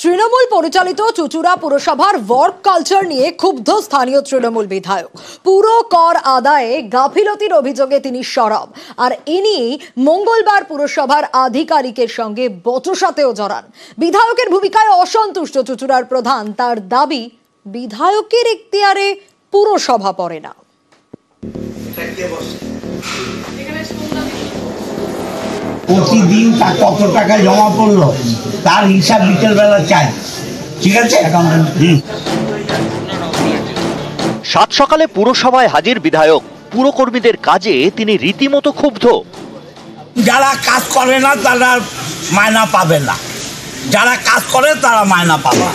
তৃণমূল পরিচালিত চুঁচুড়া পুরসভার work culture নিয়ে ক্ষুব্ধ স্থানীয় তৃণমূল বিধায়ক। পুরো কর আদায়ে গাফিলতির অভিযোগে তিনি সরব। আর ইনি মঙ্গলবার পুরসভার আধিকারিকের সঙ্গে বচসাতেও জড়ান। বিধায়কের ভূমিকায় অসন্তুষ্ট চুঁচুড়ার প্রধান। তার দাবি, বিধায়কের এখতিয়ারে পুরসভা পড়ে না। প্রতিদিন কত টাকা জমা পড়লো তার হিসাব বিকেল বেলা চাই। ঠিক আছে, সাত সকালে পুরসভায় হাজির বিধায়ক। পুরকর্মীদের কাজে তিনি রীতিমতো ক্ষুব্ধ। যারা কাজ করে না তারা মায়না পাবে না, যারা কাজ করে তারা মায়না পাবে।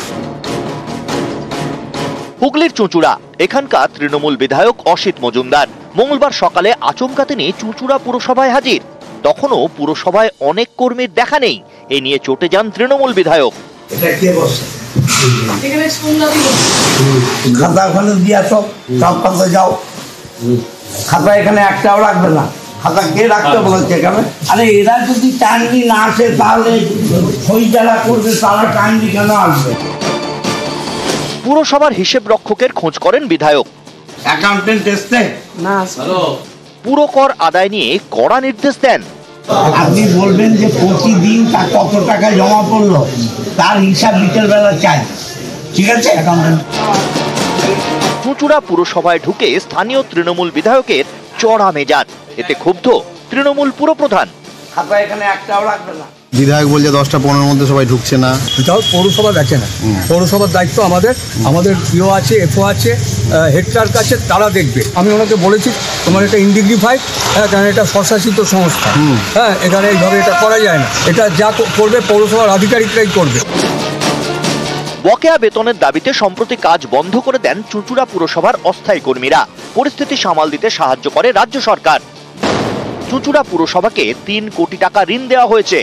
হুগলির চুঁচুড়া, এখানকার তৃণমূল বিধায়ক অসিত মজুমদার মঙ্গলবার সকালে আচমকা তিনি চুঁচুড়া পুরসভায় হাজির। তখনও পুরসভায় অনেক কর্মীর দেখা নেই। এ নিয়ে চটে যান তৃণমূল বিধায়ক। খাতা ওখানে দিয়ে সব খাতা যাও, খাতা এখানে একটাও রাখবে না। খাতা কে রাখতে বলেছে এখানে? আরে এরা যদি টাইমলি না আসে তাহলে সই যারা করবে তারা টাইমলি কেন আসবে? পুরসভার হিসেব রক্ষকের খোঁজ করেন বিধায়ক। অ্যাকাউন্টেন্ট এসছে না, পুরো কর আদায় নিয়ে কড়া নির্দেশ দেন। আপনি বলবেন যে প্রতিদিন কত টাকা জমা পড়লো তার হিসাব বিকেল বেলা চাই। ঠিক আছে, অ্যাকাউন্টেন্ট। চুঁচুড়া পুরসভায় ঢুকে স্থানীয় তৃণমূল বিধায়কের চড়া মেজাজ। এতে ক্ষুব্ধ তৃণমূল পুরপ্রধান। খাতা এখানে একটাও রাখবে না। বিধায়ক বলছে 10টা-15 মধ্যে সবাই ঢুকছে না। পৌরসভা দেখে না। পৌরসভার দায়িত্ব আমাদের পিও আছে, এফও আছে, হেডটার কাছে, তারা দেখবে। আমি ওনাকে বলেছি তোমার এটা ইনডিগনিফাইড, কারণ এটা স্বশাসিত সংস্থা। এখানে এইভাবে এটা করা যায় না। এটা যা করবে পৌরসভার আধিকারিকরাই করবে। বকেয়া বেতনের দাবিতে সম্প্রতি কাজ বন্ধ করে দেন চুঁচুড়া পুরসভার অস্থায়ী কর্মীরা। পরিস্থিতি সামাল দিতে সাহায্য করে রাজ্য সরকার। চুঁচুড়া পুরসভাকে 3 কোটি টাকা ঋণ দেওয়া হয়েছে।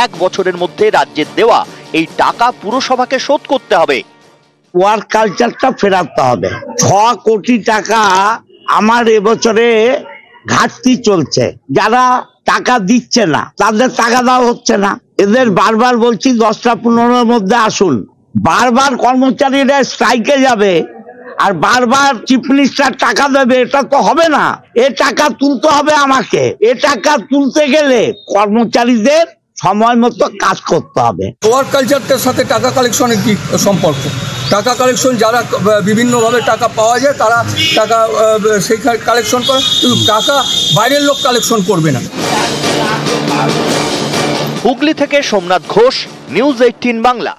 1 বছরের মধ্যে রাজ্যের দেওয়া এই টাকা পুরসভাকে শোধ করতে হবে। ওয়ার্ক কালচারটা ফেরাতে হবে। 6 কোটি টাকা আমার এবছরে ঘাটতি চলছে। যারা টাকা দিচ্ছে না তাদের টাকা দেওয়া হচ্ছে না। এদের বারবার বলছি 10টা-15-এর মধ্যে আসুন। বারবার কর্মচারীরা স্ট্রাইকে যাবে আর বারবার চিফ মিনিস্টার টাকা দেবে, এটা তো হবে না। এ টাকা তুলতে হবে আমাকে। এ টাকা তুলতে গেলে কর্মচারীদের সময় মতো কাজ করতে হবে। ওয়ার্ক কালচারটার সাথে টাকা কালেকশনের কি সম্পর্ক? টাকা কালেকশন, যারা বিভিন্নভাবে টাকা পাওয়া যায় তারা টাকা সেই কালেকশন করে, কিন্তু টাকা বাইরের লোক কালেকশন করবে না। হুগলি থেকে সোমনাথ ঘোষ, নিউজ 18 বাংলা।